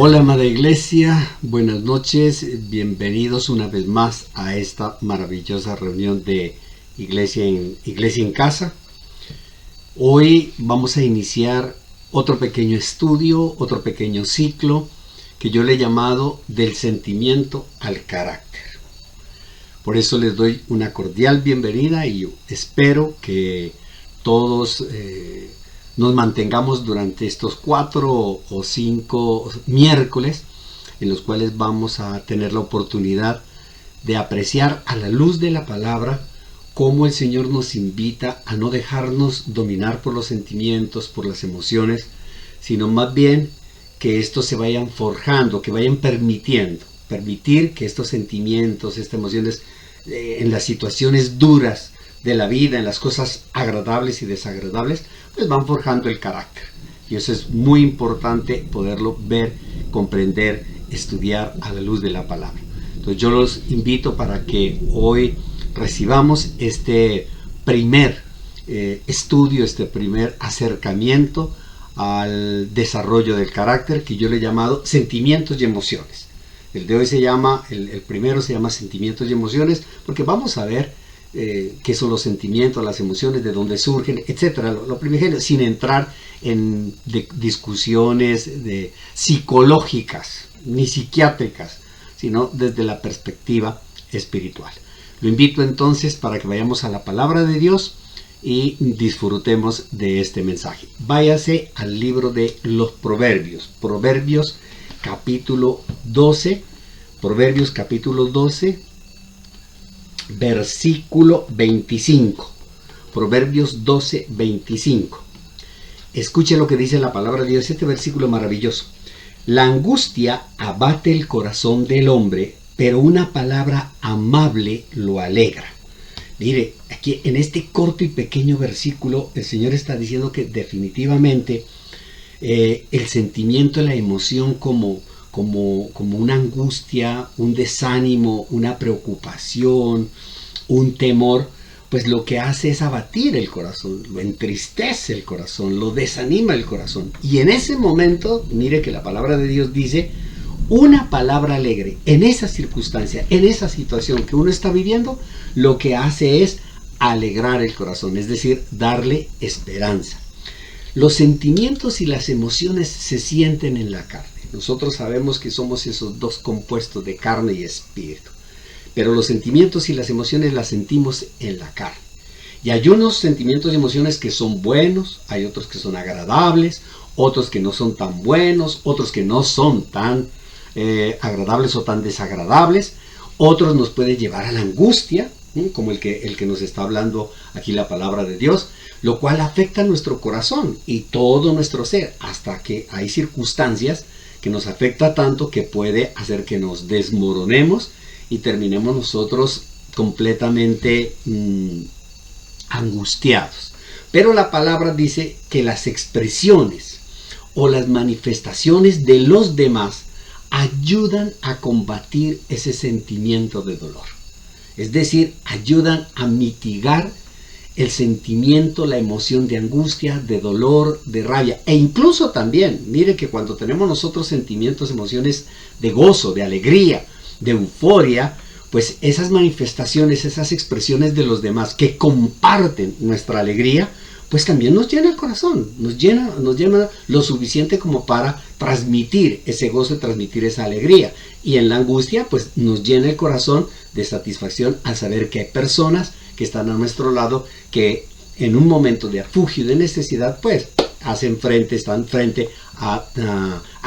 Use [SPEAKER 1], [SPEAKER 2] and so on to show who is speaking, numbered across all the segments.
[SPEAKER 1] Hola amada iglesia, buenas noches, bienvenidos una vez más a esta maravillosa reunión de Iglesia en Casa. Hoy vamos a iniciar otro pequeño estudio, otro pequeño ciclo que yo le he llamado del sentimiento al carácter. Por eso les doy una cordial bienvenida y espero que todos nos mantengamos durante estos 4 o 5 miércoles en los cuales vamos a tener la oportunidad de apreciar a la luz de la palabra cómo el Señor nos invita a no dejarnos dominar por los sentimientos, por las emociones, sino más bien que estos se vayan forjando, que vayan permitir que estos sentimientos, estas emociones en las situaciones duras de la vida, en las cosas agradables y desagradables, pues van forjando el carácter. Y eso es muy importante poderlo ver, comprender, estudiar a la luz de la palabra. Entonces yo los invito para que hoy recibamos este primer estudio, este primer acercamiento al desarrollo del carácter que yo le he llamado sentimientos y emociones. El de hoy se llama, el primero se llama sentimientos y emociones, porque vamos a ver qué son los sentimientos, las emociones, de dónde surgen, etcétera, lo primigenio, sin entrar en discusiones psicológicas ni psiquiátricas, sino desde la perspectiva espiritual. Lo invito entonces para que vayamos a la palabra de Dios y disfrutemos de este mensaje. Váyase al libro de los Proverbios, Proverbios capítulo 12, Proverbios capítulo 12, versículo 25. Proverbios 12, 25. Escuche lo que dice la palabra de Dios, este versículo maravilloso. La angustia abate el corazón del hombre, pero una palabra amable lo alegra. Mire, aquí en este corto y pequeño versículo, el Señor está diciendo que definitivamente el sentimiento, la emoción como una angustia, un desánimo, una preocupación, un temor, pues lo que hace es abatir el corazón, lo entristece el corazón, lo desanima el corazón. Y en ese momento, mire que la palabra de Dios dice, una palabra alegre, en esa circunstancia, en esa situación que uno está viviendo, lo que hace es alegrar el corazón, es decir, darle esperanza. Los sentimientos y las emociones se sienten en la carne. Nosotros sabemos que somos esos dos compuestos de carne y espíritu. Pero los sentimientos y las emociones las sentimos en la carne. Y hay unos sentimientos y emociones que son buenos, hay otros que son agradables, otros que no son tan buenos, otros que no son tan agradables o tan desagradables. Otros nos pueden llevar a la angustia, como el que nos está hablando aquí la palabra de Dios, lo cual afecta nuestro corazón y todo nuestro ser, hasta que hay circunstancias que nos afecta tanto que puede hacer que nos desmoronemos y terminemos nosotros completamente angustiados. Pero la palabra dice que las expresiones o las manifestaciones de los demás ayudan a combatir ese sentimiento de dolor. Es decir, ayudan a mitigar el sentimiento, la emoción de angustia, de dolor, de rabia. E incluso también, mire que cuando tenemos nosotros sentimientos, emociones de gozo, de alegría, de euforia, pues esas manifestaciones, esas expresiones de los demás que comparten nuestra alegría, pues también nos llena el corazón, nos llena lo suficiente como para transmitir ese gozo y transmitir esa alegría. Y en la angustia, pues nos llena el corazón de satisfacción al saber que hay personas que están a nuestro lado, que en un momento de afugio y de necesidad, pues están frente a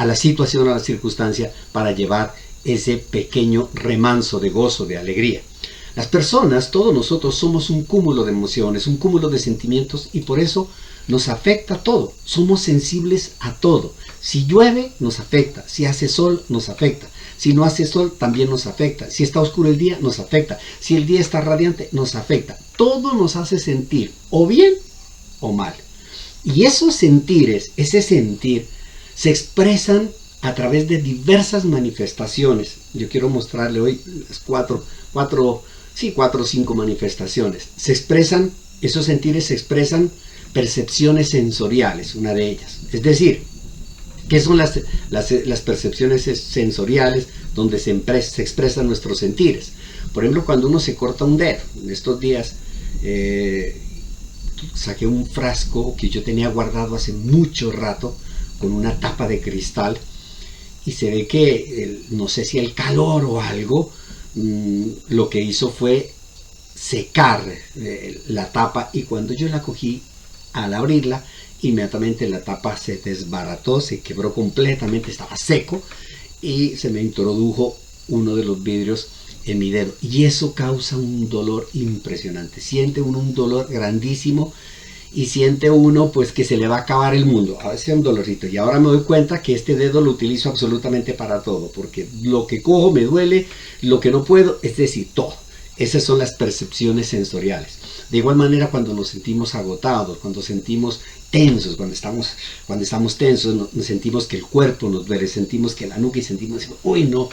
[SPEAKER 1] la situación, a la circunstancia, para llevar ese pequeño remanso de gozo, de alegría. Las personas, todos nosotros, somos un cúmulo de emociones, un cúmulo de sentimientos, y por eso nos afecta todo. Somos sensibles a todo. Si llueve, nos afecta. Si hace sol, nos afecta. Si no hace sol, también nos afecta. Si está oscuro el día, nos afecta. Si el día está radiante, nos afecta. Todo nos hace sentir o bien o mal. Y esos sentires, ese sentir, se expresan a través de diversas manifestaciones. Yo quiero mostrarle hoy las cuatro o 5 manifestaciones. Esos sentires se expresan percepciones sensoriales, una de ellas. Es decir, ¿Qué son las percepciones sensoriales donde se expresan nuestros sentires? Por ejemplo, cuando uno se corta un dedo. En estos días saqué un frasco que yo tenía guardado hace mucho rato con una tapa de cristal y se ve que, no sé si el calor o algo, lo que hizo fue secar la tapa, y cuando yo la cogí, al abrirla, inmediatamente la tapa se desbarató, se quebró completamente, estaba seco y se me introdujo uno de los vidrios en mi dedo, y eso causa un dolor impresionante. Siente uno un dolor grandísimo y siente uno pues que se le va a acabar el mundo. A veces es un dolorcito, y ahora me doy cuenta que este dedo lo utilizo absolutamente para todo, porque lo que cojo me duele, lo que no puedo, es decir, todo. Esas son las percepciones sensoriales. De igual manera, cuando nos sentimos agotados, cuando sentimos tensos, cuando estamos tensos, nos sentimos que el cuerpo nos duele, sentimos que la nuca, y sentimos, uy, no,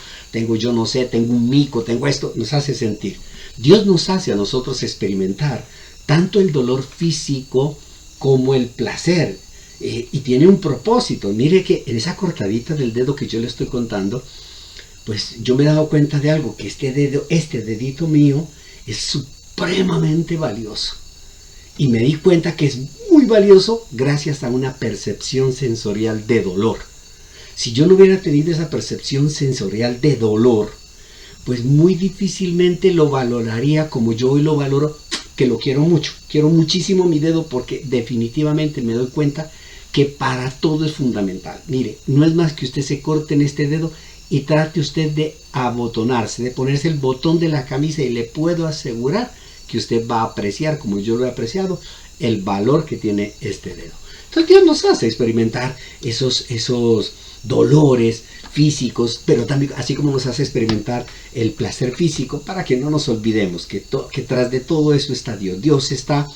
[SPEAKER 1] yo no sé, tengo un mico, tengo esto, nos hace sentir. Dios nos hace a nosotros experimentar tanto el dolor físico como el placer, y tiene un propósito. Mire que en esa cortadita del dedo que yo le estoy contando, pues yo me he dado cuenta de algo, que este dedito mío es supremamente valioso. Y me di cuenta que es muy valioso gracias a una percepción sensorial de dolor. Si yo no hubiera tenido esa percepción sensorial de dolor, pues muy difícilmente lo valoraría como yo hoy lo valoro, que lo quiero mucho. Quiero muchísimo mi dedo porque definitivamente me doy cuenta que para todo es fundamental. Mire, no es más que usted se corte en este dedo y trate usted de abotonarse, de ponerse el botón de la camisa, y le puedo asegurar que usted va a apreciar, como yo lo he apreciado, el valor que tiene este dedo. Entonces Dios nos hace experimentar esos dolores físicos, pero también así como nos hace experimentar el placer físico, para que no nos olvidemos que tras de todo eso está Dios. Dios está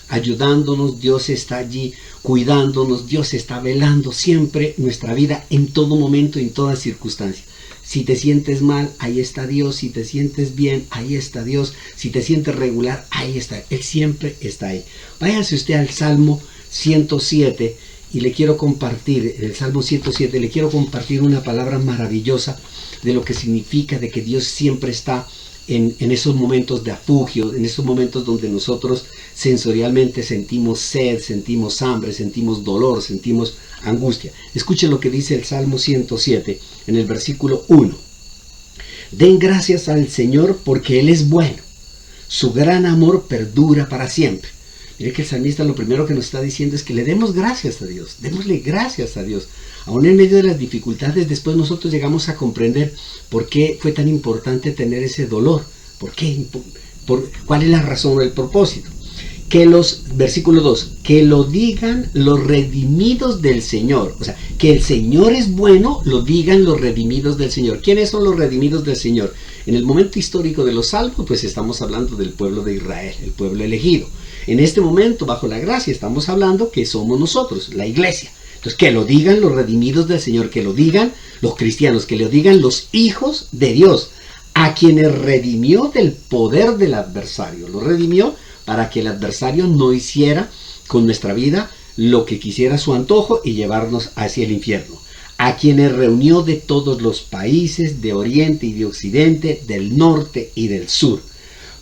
[SPEAKER 1] ayudándonos, Dios está allí cuidándonos, Dios está velando siempre nuestra vida, en todo momento, en toda circunstancia. Si te sientes mal, ahí está Dios. Si te sientes bien, ahí está Dios. Si te sientes regular, ahí está. Él siempre está ahí. Váyase usted al Salmo 107 y le quiero compartir, en el Salmo 107, le quiero compartir una palabra maravillosa de lo que significa de que Dios siempre está en esos momentos de afugio, en esos momentos donde nosotros sensorialmente sentimos sed, sentimos hambre, sentimos dolor, sentimos angustia. Escuchen lo que dice el Salmo 107 en el versículo 1. Den gracias al Señor porque Él es bueno, su gran amor perdura para siempre. Mire que el salmista lo primero que nos está diciendo es que le demos gracias a Dios, démosle gracias a Dios. Aún en medio de las dificultades, después nosotros llegamos a comprender por qué fue tan importante tener ese dolor, cuál es la razón o el propósito. Versículo 2, que lo digan los redimidos del Señor. O sea, que el Señor es bueno, lo digan los redimidos del Señor. ¿Quiénes son los redimidos del Señor? En el momento histórico de los salmos, pues estamos hablando del pueblo de Israel, el pueblo elegido. En este momento, bajo la gracia, estamos hablando que somos nosotros, la iglesia. Entonces, que lo digan los redimidos del Señor, que lo digan los cristianos, que lo digan los hijos de Dios, a quienes redimió del poder del adversario. Lo redimió para que el adversario no hiciera con nuestra vida lo que quisiera su antojo y llevarnos hacia el infierno. A quienes reunió de todos los países, de oriente y de occidente, del norte y del sur.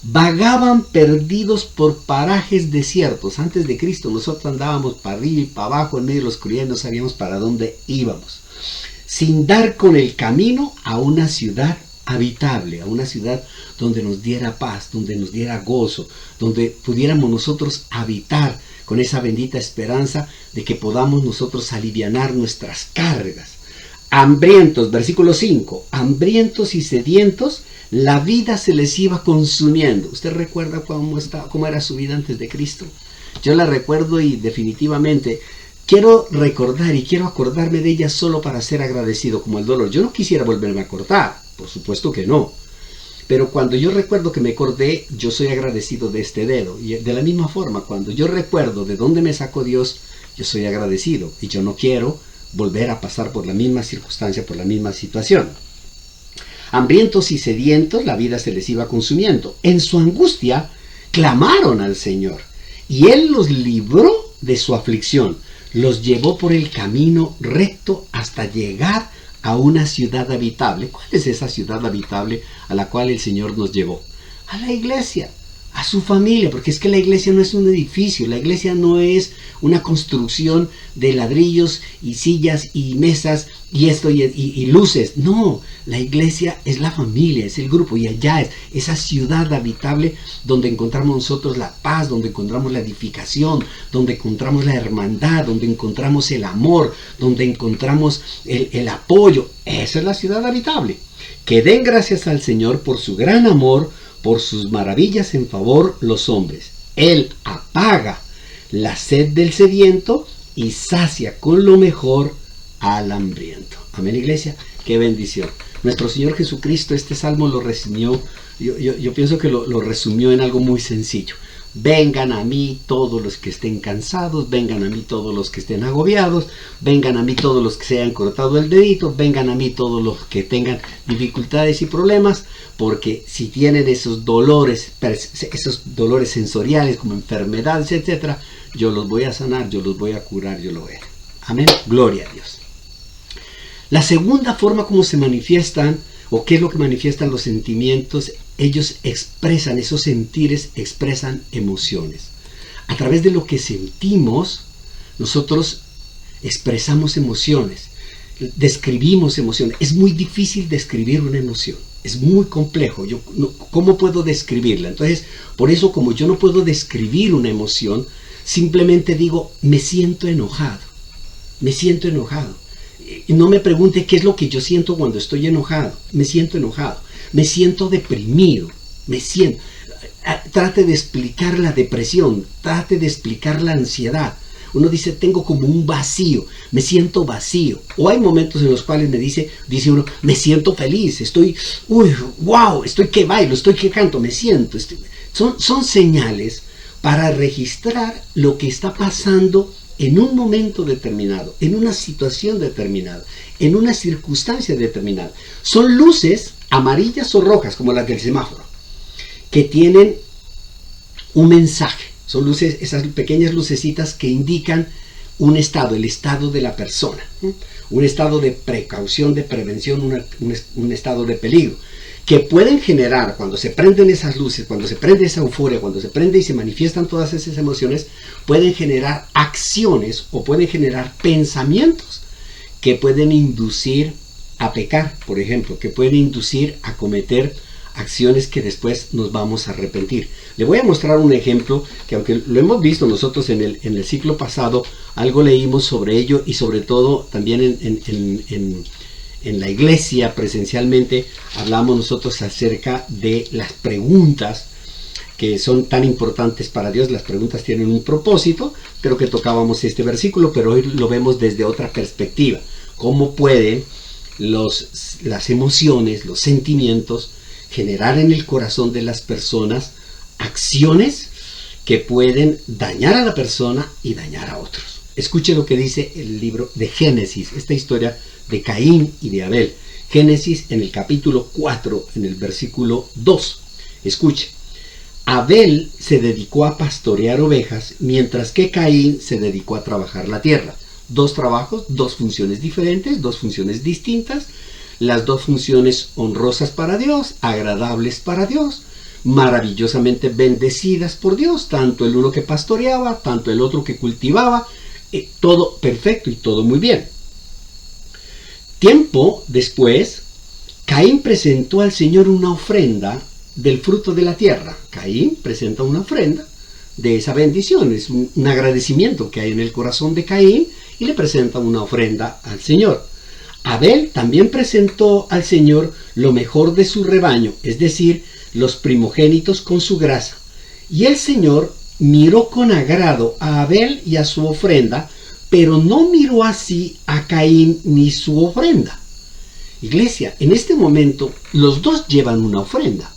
[SPEAKER 1] Vagaban perdidos por parajes desiertos. Antes de Cristo nosotros andábamos para arriba y para abajo en medio de la oscuridad y no sabíamos para dónde íbamos. Sin dar con el camino a una ciudad habitable, a una ciudad donde nos diera paz, donde nos diera gozo, donde pudiéramos nosotros habitar con esa bendita esperanza de que podamos nosotros alivianar nuestras cargas. Hambrientos, versículo 5, hambrientos y sedientos, la vida se les iba consumiendo. ¿Usted recuerda cómo era su vida antes de Cristo? Yo la recuerdo y definitivamente quiero recordar y quiero acordarme de ella solo para ser agradecido, como el dolor. Yo no quisiera volverme a cortar, por supuesto que no. Pero cuando yo recuerdo que me corté, yo soy agradecido de este dedo. Y de la misma forma, cuando yo recuerdo de dónde me sacó Dios, yo soy agradecido. Y yo no quiero volver a pasar por la misma circunstancia, por la misma situación. Hambrientos y sedientos, la vida se les iba consumiendo. En su angustia, clamaron al Señor. Y Él los libró de su aflicción. los llevó por el camino recto hasta llegar a una ciudad habitable. ¿Cuál es esa ciudad habitable a la cual el Señor nos llevó? A la iglesia, a su familia, porque es que la iglesia no es un edificio, la iglesia no es una construcción de ladrillos y sillas y mesas y esto y luces. No, la iglesia es la familia, es el grupo, y allá es esa ciudad habitable donde encontramos nosotros la paz, donde encontramos la edificación, donde encontramos la hermandad, donde encontramos el amor, donde encontramos el apoyo. Esa es la ciudad habitable. Que den gracias al Señor por su gran amor, por sus maravillas en favor los hombres. Él apaga la sed del sediento y sacia con lo mejor al hambriento. Amén, iglesia. Qué bendición. Nuestro Señor Jesucristo este salmo lo resumió, yo pienso que lo resumió en algo muy sencillo. Vengan a mí todos los que estén cansados, vengan a mí todos los que estén agobiados, vengan a mí todos los que se hayan cortado el dedito, vengan a mí todos los que tengan dificultades y problemas, porque si tienen esos dolores sensoriales como enfermedades, etcétera, yo los voy a sanar, yo los voy a curar, yo lo voy a... Amén, gloria a Dios. La segunda forma como se manifiestan, o qué es lo que manifiestan los sentimientos, ellos expresan, esos sentires expresan emociones. A través de lo que sentimos, nosotros expresamos emociones, describimos emociones. Es muy difícil describir una emoción, es muy complejo. ¿Cómo puedo describirla? Entonces, por eso, como yo no puedo describir una emoción, simplemente digo, me siento enojado, me siento enojado. No me pregunte qué es lo que yo siento cuando estoy enojado. Me siento enojado, me siento deprimido, trate de explicar la depresión, trate de explicar la ansiedad. Uno dice, tengo como un vacío, me siento vacío. O hay momentos en los cuales dice uno, me siento feliz, estoy que bailo, estoy que canto, me siento. Son señales para registrar lo que está pasando en un momento determinado, en una situación determinada, en una circunstancia determinada. Son luces amarillas o rojas, como las del semáforo, que tienen un mensaje. Son luces, esas pequeñas lucecitas que indican un estado, el estado de la persona, un estado de precaución, de prevención, un estado de peligro, que pueden generar, cuando se prenden esas luces, cuando se prende esa euforia, cuando se prende y se manifiestan todas esas emociones, pueden generar acciones o pueden generar pensamientos que pueden inducir a pecar, por ejemplo, que pueden inducir a cometer acciones que después nos vamos a arrepentir. Le voy a mostrar un ejemplo que, aunque lo hemos visto nosotros en el ciclo pasado, algo leímos sobre ello, y sobre todo también en la iglesia presencialmente hablamos nosotros acerca de las preguntas que son tan importantes para Dios. Las preguntas tienen un propósito, pero que tocábamos este versículo, pero hoy lo vemos desde otra perspectiva. ¿Cómo pueden las emociones, los sentimientos generar en el corazón de las personas acciones que pueden dañar a la persona y dañar a otros? Escuche lo que dice el libro de Génesis, esta historia de Caín y de Abel. Génesis en el capítulo 4, en el versículo 2. Escuche. Abel se dedicó a pastorear ovejas, mientras que Caín se dedicó a trabajar la tierra. Dos trabajos, dos funciones diferentes, dos funciones distintas. Las dos funciones honrosas para Dios, agradables para Dios, maravillosamente bendecidas por Dios. Tanto el uno que pastoreaba, tanto el otro que cultivaba. Todo perfecto y todo muy bien. Tiempo después, Caín presentó al Señor una ofrenda del fruto de la tierra. Caín presenta una ofrenda de esa bendición. Es un agradecimiento que hay en el corazón de Caín, y le presenta una ofrenda al Señor. Abel también presentó al Señor lo mejor de su rebaño, es decir, los primogénitos con su grasa. Y el Señor miró con agrado a Abel y a su ofrenda, pero no miró así a Caín ni su ofrenda. Iglesia, en este momento los dos llevan una ofrenda.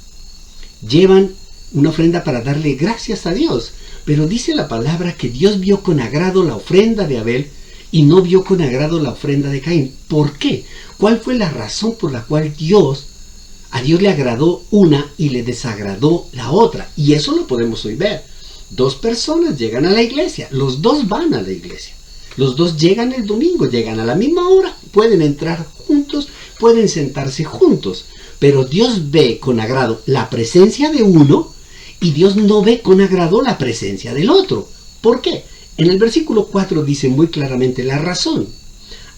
[SPEAKER 1] Llevan una ofrenda para darle gracias a Dios. Pero dice la palabra que Dios vio con agrado la ofrenda de Abel y no vio con agrado la ofrenda de Caín. ¿Por qué? ¿Cuál fue la razón por la cual a Dios le agradó una y le desagradó la otra? Y eso lo podemos hoy ver. Dos personas llegan a la iglesia, los dos van a la iglesia, Los dos llegan el domingo, llegan a la misma hora, pueden entrar juntos, pueden sentarse juntos. Pero Dios ve con agrado la presencia de uno y Dios no ve con agrado la presencia del otro. ¿Por qué? En el versículo 4 dice muy claramente la razón.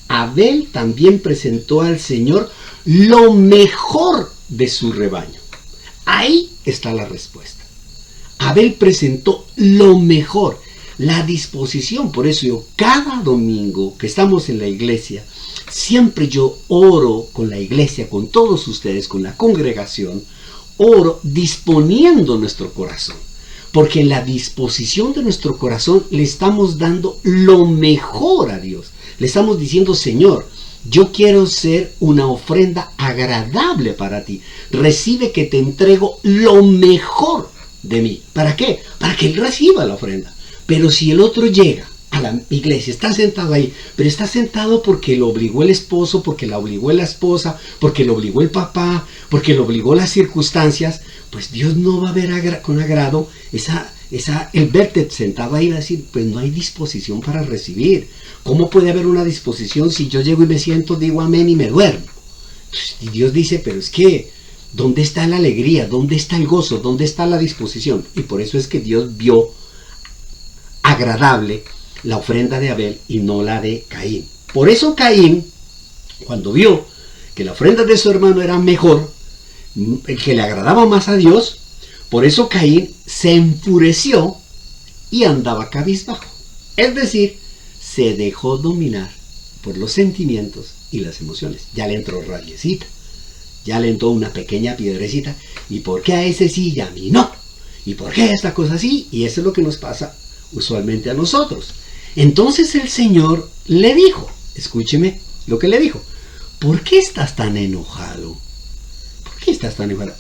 [SPEAKER 1] Abel también presentó al Señor lo mejor de su rebaño. Ahí está la respuesta. Abel presentó lo mejor, la disposición. Por eso yo cada domingo que estamos en la iglesia, siempre yo oro con la iglesia, con todos ustedes, con la congregación, oro disponiendo nuestro corazón. Porque en la disposición de nuestro corazón le estamos dando lo mejor a Dios. Le estamos diciendo, Señor, yo quiero ser una ofrenda agradable para ti. Recibe que te entrego lo mejor de mí. ¿Para qué? Para que Él reciba la ofrenda. Pero si el otro llega a la iglesia, está sentado ahí, pero está sentado porque lo obligó el esposo, porque la obligó la esposa, porque lo obligó el papá, porque lo obligó las circunstancias, pues Dios no va a ver con agrado el verte sentado ahí y decir, pues no hay disposición para recibir. ¿Cómo puede haber una disposición si yo llego y me siento, digo amén y me duermo? Y Dios dice, pero es que, ¿dónde está la alegría? ¿Dónde está el gozo? ¿Dónde está la disposición? Y por eso es que Dios vio agradable la ofrenda de Abel y no la de Caín. Por eso Caín, cuando vio que la ofrenda de su hermano era mejor, que le agradaba más a Dios, por eso Caín se enfureció y andaba cabizbajo. Es decir, se dejó dominar por los sentimientos y las emociones. Ya le entró rabiecita, ya le entró una pequeña piedrecita. ¿Y por qué a ese sí y a mí no? ¿Y por qué esta cosa sí? Y eso es lo que nos pasa usualmente a nosotros. Entonces el Señor le dijo, escúcheme lo que le dijo, ¿por qué estás tan enojado? ¿Por qué estás tan enojado?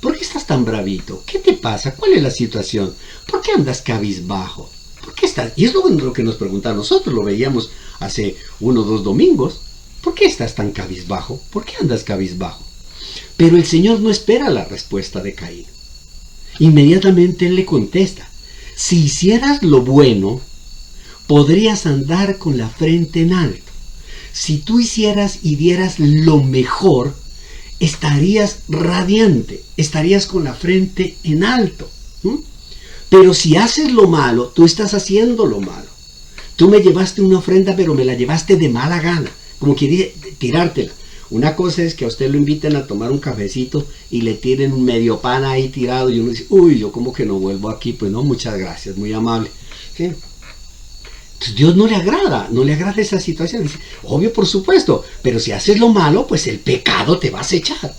[SPEAKER 1] ¿Por qué estás tan bravito? ¿Qué te pasa? ¿Cuál es la situación? ¿Por qué andas cabizbajo? ¿Por qué estás? Y es lo que nos pregunta a nosotros, lo veíamos hace 1 o 2 domingos. ¿Por qué estás tan cabizbajo? ¿Por qué andas cabizbajo? Pero el Señor no espera la respuesta de Caín. Inmediatamente Él le contesta, si hicieras lo bueno, podrías andar con la frente en alto. Si tú hicieras y dieras lo mejor, estarías radiante, estarías con la frente en alto. Pero si haces lo malo, tú estás haciendo lo malo. Tú me llevaste una ofrenda, pero me la llevaste de mala gana, como que tirártela. Una cosa es que a usted lo inviten a tomar un cafecito y le tiren un medio pan ahí tirado y uno dice, uy, yo como que no vuelvo aquí, pues no, muchas gracias, muy amable. ¿Sí? Entonces Dios no le agrada esa situación. Dice, obvio, por supuesto, pero si haces lo malo, pues el pecado te va a acechar.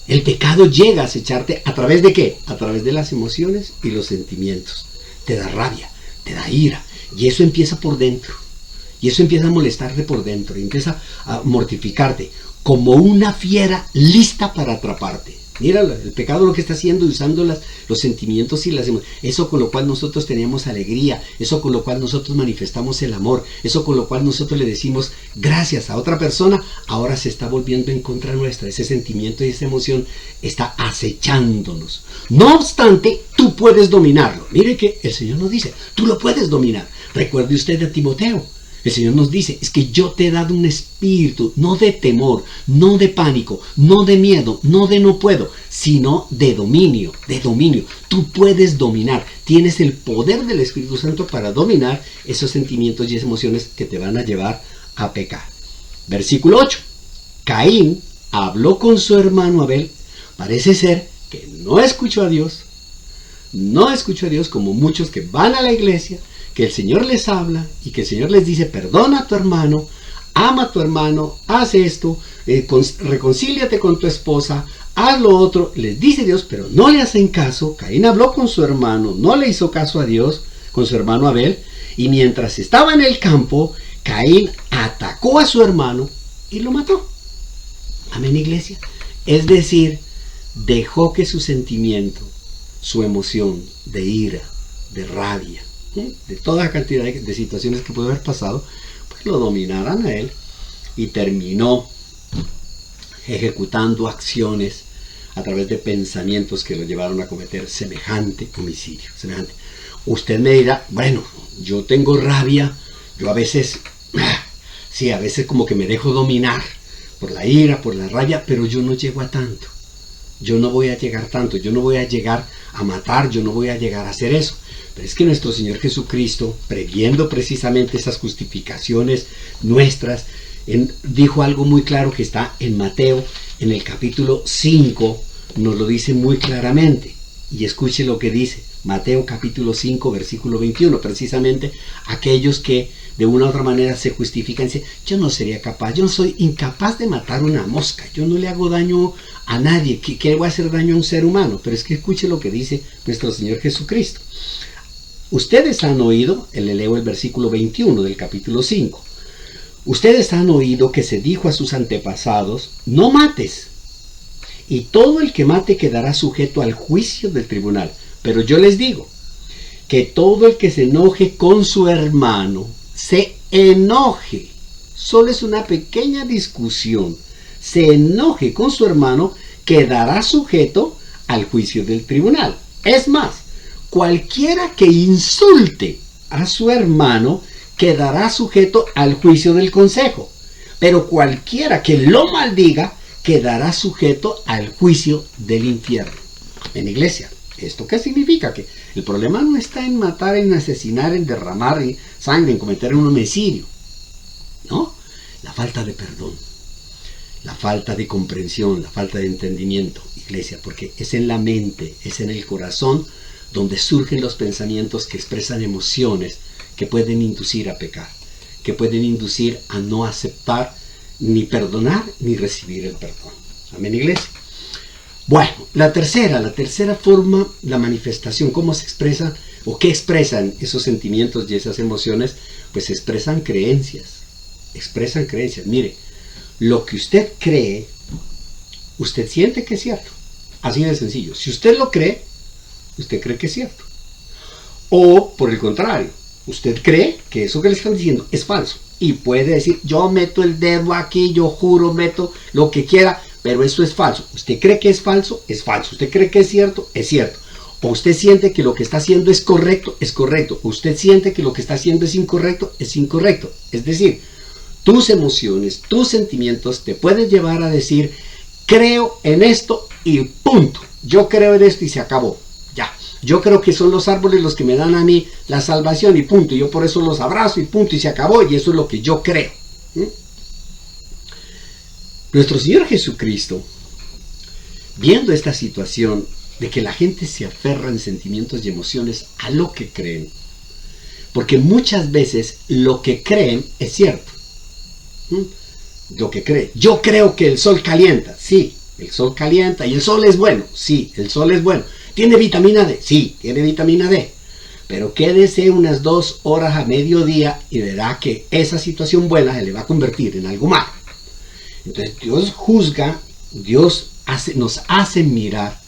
[SPEAKER 1] El pecado llega a acecharte, ¿a través de qué? A través de las emociones y los sentimientos. Te da rabia, te da ira, y eso empieza por dentro. Y eso empieza a molestarte por dentro, y empieza a mortificarte, como una fiera lista para atraparte. Mira el pecado lo que está haciendo, usando los sentimientos y las emociones. Eso con lo cual nosotros teníamos alegría, eso con lo cual nosotros manifestamos el amor, eso con lo cual nosotros le decimos gracias a otra persona, ahora se está volviendo en contra nuestra. Ese sentimiento y esa emoción está acechándonos. No obstante, tú puedes dominarlo. Mire que el Señor nos dice, tú lo puedes dominar. Recuerde usted a Timoteo. El Señor nos dice, es que yo te he dado un espíritu, no de temor, no de pánico, no de miedo, no de no puedo, sino de dominio, de dominio. Tú puedes dominar, tienes el poder del Espíritu Santo para dominar esos sentimientos y esas emociones que te van a llevar a pecar. Versículo 8. Caín habló con su hermano Abel, parece ser que no escuchó a Dios, como muchos que van a la iglesia, que el Señor les habla y que el Señor les dice, perdona a tu hermano, ama a tu hermano, haz esto, reconcíliate con tu esposa, haz lo otro, les dice Dios, pero no le hacen caso. Caín habló con su hermano, no le hizo caso a Dios, con su hermano Abel, y mientras estaba en el campo, Caín atacó a su hermano y lo mató. Amén, iglesia. Es decir, dejó que su sentimiento, su emoción de ira, de rabia, de toda cantidad de situaciones que puede haber pasado, pues lo dominaran a él, y terminó ejecutando acciones a través de pensamientos que lo llevaron a cometer semejante homicidio. Usted me dirá, bueno, yo tengo rabia, Yo a veces, sí, a veces como que me dejo dominar por la ira, por la rabia, pero yo no llego a tanto. Yo no voy a llegar tanto, yo no voy a llegar a matar, yo no voy a llegar a hacer eso. Pero es que nuestro Señor Jesucristo, previendo precisamente esas justificaciones nuestras, dijo algo muy claro que está en Mateo, en el capítulo 5, nos lo dice muy claramente. Y escuche lo que dice, Mateo capítulo 5, versículo 21, precisamente aquellos que de una u otra manera se justifican y dicen, yo no sería capaz, yo soy incapaz de matar una mosca, yo no le hago daño a nadie, ¿qué voy a hacer daño a un ser humano? Pero es que escuche lo que dice nuestro Señor Jesucristo. Ustedes han oído, le leo el versículo 21 del capítulo 5, ustedes han oído que se dijo a sus antepasados, no mates, y todo el que mate quedará sujeto al juicio del tribunal. Pero yo les digo, que todo el que se enoje con su hermano, se enoje, solo es una pequeña discusión, se enoje con su hermano, quedará sujeto al juicio del tribunal. Es más, cualquiera que insulte a su hermano, quedará sujeto al juicio del consejo. Pero cualquiera que lo maldiga, quedará sujeto al juicio del infierno. En iglesia, ¿esto qué significa? Que el problema no está en matar, en asesinar, en derramar sangre, en cometer un homicidio. No, la falta de perdón, la falta de comprensión, la falta de entendimiento, iglesia, porque es en la mente, es en el corazón donde surgen los pensamientos que expresan emociones que pueden inducir a pecar, que pueden inducir a no aceptar ni perdonar ni recibir el perdón. Amén, iglesia. Bueno, la tercera forma, la manifestación, cómo se expresa o qué expresan esos sentimientos y esas emociones, pues expresan creencias. Mire, lo que usted cree, usted siente que es cierto. Así de sencillo. Si usted lo cree, usted cree que es cierto. O, por el contrario, usted cree que eso que le están diciendo es falso. Y puede decir, yo meto el dedo aquí, yo juro, meto lo que quiera, pero eso es falso. Usted cree que es falso, es falso. Usted cree que es cierto, es cierto. O usted siente que lo que está haciendo es correcto, es correcto. O usted siente que lo que está haciendo es incorrecto, es incorrecto. Es decir, tus emociones, tus sentimientos te pueden llevar a decir, creo en esto y punto. Yo creo en esto y se acabó. Ya. Yo creo que son los árboles los que me dan a mí la salvación y punto. Yo por eso los abrazo y punto y se acabó. Y eso es lo que yo creo. Nuestro Señor Jesucristo, viendo esta situación de que la gente se aferra en sentimientos y emociones a lo que creen, porque muchas veces lo que creen es cierto. Lo que creen. Yo creo que el sol calienta. Sí, el sol calienta. Y el sol es bueno. Sí, el sol es bueno. ¿Tiene vitamina D? Sí, tiene vitamina D. Pero quédese unas 2 horas a mediodía y verá que esa situación buena se le va a convertir en algo malo. Entonces Dios juzga, Dios nos hace mirar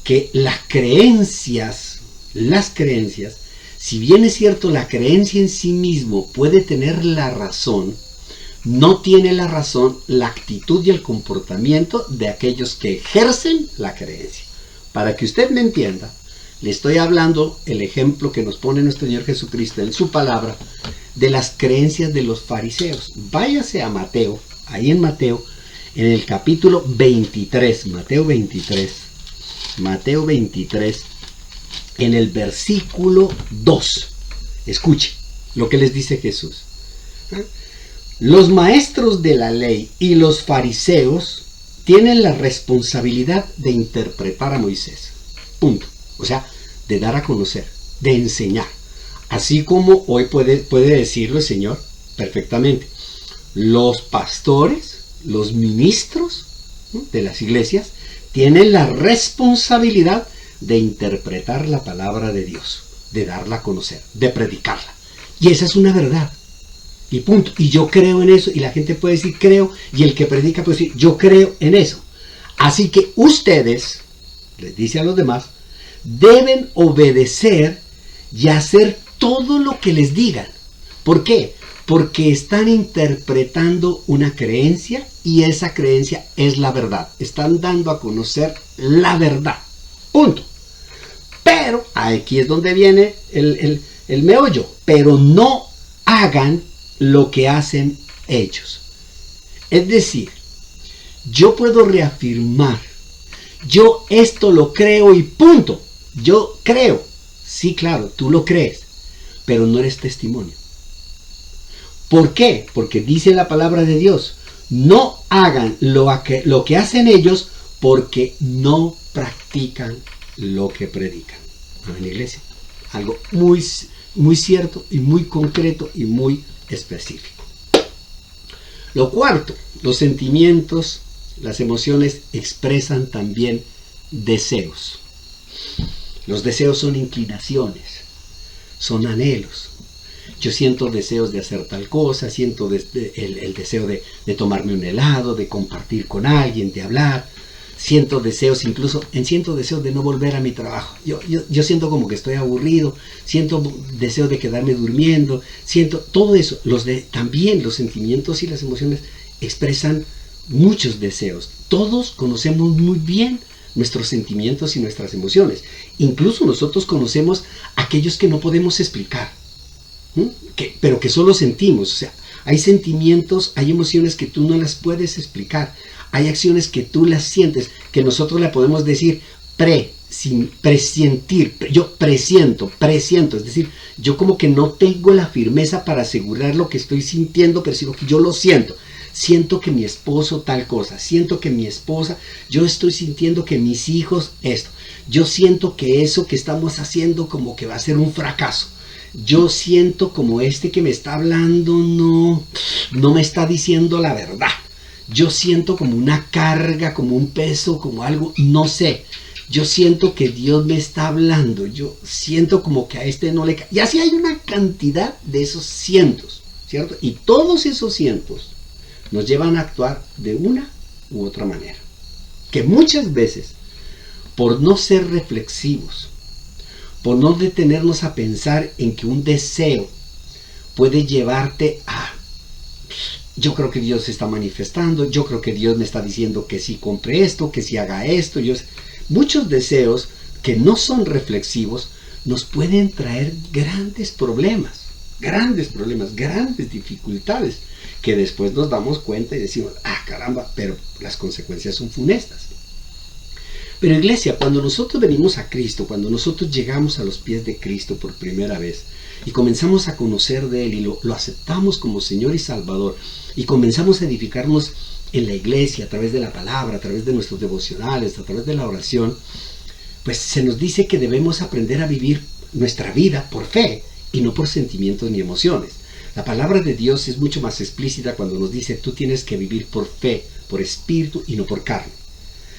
[SPEAKER 1] que las creencias, si bien es cierto la creencia en sí mismo puede tener la razón, no tiene la razón la actitud y el comportamiento de aquellos que ejercen la creencia. Para que usted me entienda, le estoy hablando el ejemplo que nos pone nuestro Señor Jesucristo en su palabra de las creencias de los fariseos. Váyase a Mateo, ahí en Mateo, en el capítulo 23, Mateo 23, en el versículo 2. Escuche lo que les dice Jesús. Los maestros de la ley y los fariseos tienen la responsabilidad de interpretar a Moisés. Punto. O sea, de dar a conocer, de enseñar. Así como hoy puede decirlo el Señor perfectamente. Los pastores, los ministros de las iglesias, tienen la responsabilidad de interpretar la palabra de Dios, de darla a conocer, de predicarla. Y esa es una verdad. Y punto. Y yo creo en eso. Y la gente puede decir creo. Y el que predica puede decir yo creo en eso. Así que ustedes, les dice a los demás, deben obedecer y hacer todo lo que les digan. ¿Por qué? Porque están interpretando una creencia y esa creencia es la verdad. Están dando a conocer la verdad. Punto. Pero aquí es donde viene el meollo. Pero no hagan lo que hacen ellos. Es decir, yo puedo reafirmar, yo esto lo creo y punto. Yo creo. Sí, claro, tú lo crees, pero no eres testimonio. ¿Por qué? Porque dice la palabra de Dios, no hagan lo que hacen ellos porque no practican lo que predican. Amén, iglesia. Algo muy, muy cierto y muy concreto y muy específico. Lo cuarto, los sentimientos, las emociones expresan también deseos. Los deseos son inclinaciones, son anhelos. Yo siento deseos de hacer tal cosa, siento el deseo de tomarme un helado, de compartir con alguien, de hablar. Siento deseos, siento deseos de no volver a mi trabajo. Yo siento como que estoy aburrido, siento deseo de quedarme durmiendo, siento todo eso. También los sentimientos y las emociones expresan muchos deseos. Todos conocemos muy bien nuestros sentimientos y nuestras emociones. Incluso nosotros conocemos aquellos que no podemos explicar, pero que solo sentimos. O sea, hay sentimientos, hay emociones que tú no las puedes explicar. Hay acciones que tú las sientes, que nosotros la podemos decir presentir. Yo presiento. Es decir, yo como que no tengo la firmeza para asegurar lo que estoy sintiendo, pero sino que yo lo siento. Siento que mi esposo tal cosa, siento que mi esposa, yo estoy sintiendo que mis hijos esto. Yo siento que eso que estamos haciendo como que va a ser un fracaso. Yo siento como que me está hablando no me está diciendo la verdad. Yo siento como una carga, como un peso, como algo, no sé. Yo siento que Dios me está hablando. Yo siento como que a no le cae. Y así hay una cantidad de esos cientos, ¿cierto? Y todos esos cientos nos llevan a actuar de una u otra manera. Que muchas veces, por no ser reflexivos, por no detenernos a pensar en que un deseo puede llevarte a... Yo creo que Dios se está manifestando, yo creo que Dios me está diciendo que sí compre esto, que sí haga esto. Muchos deseos que no son reflexivos nos pueden traer grandes problemas, grandes dificultades, que después nos damos cuenta y decimos, caramba, pero las consecuencias son funestas. Pero iglesia, cuando nosotros venimos a Cristo, cuando nosotros llegamos a los pies de Cristo por primera vez y comenzamos a conocer de Él y lo aceptamos como Señor y Salvador y comenzamos a edificarnos en la iglesia a través de la palabra, a través de nuestros devocionales, a través de la oración, pues se nos dice que debemos aprender a vivir nuestra vida por fe y no por sentimientos ni emociones. La palabra de Dios es mucho más explícita cuando nos dice tú tienes que vivir por fe, por espíritu y no por carne.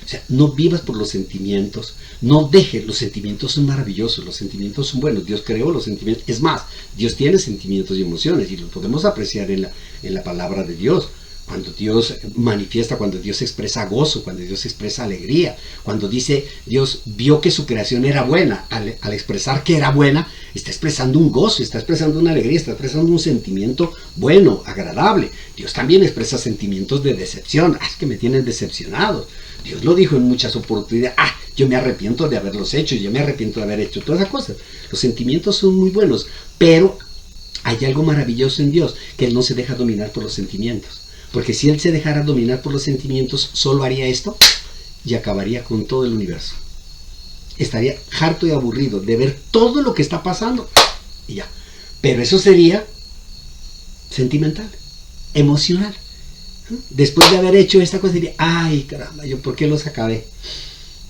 [SPEAKER 1] O sea, no vivas por los sentimientos, no dejes, los sentimientos son maravillosos, los sentimientos son buenos, Dios creó los sentimientos, es más, Dios tiene sentimientos y emociones y los podemos apreciar en la palabra de Dios. Cuando Dios manifiesta, cuando Dios expresa gozo, cuando Dios expresa alegría, cuando dice Dios vio que su creación era buena, al expresar que era buena, está expresando un gozo, está expresando una alegría, está expresando un sentimiento bueno, agradable. Dios también expresa sentimientos de decepción, es que me tienen decepcionado. Dios lo dijo en muchas oportunidades, yo me arrepiento de haberlos hecho, yo me arrepiento de haber hecho todas esas cosas. Los sentimientos son muy buenos, pero hay algo maravilloso en Dios, que Él no se deja dominar por los sentimientos. Porque si Él se dejara dominar por los sentimientos, solo haría esto y acabaría con todo el universo. Estaría harto y aburrido de ver todo lo que está pasando y ya. Pero eso sería sentimental, emocional. Después de haber hecho esta cosa diría, ay caramba, ¿yo por qué los acabé?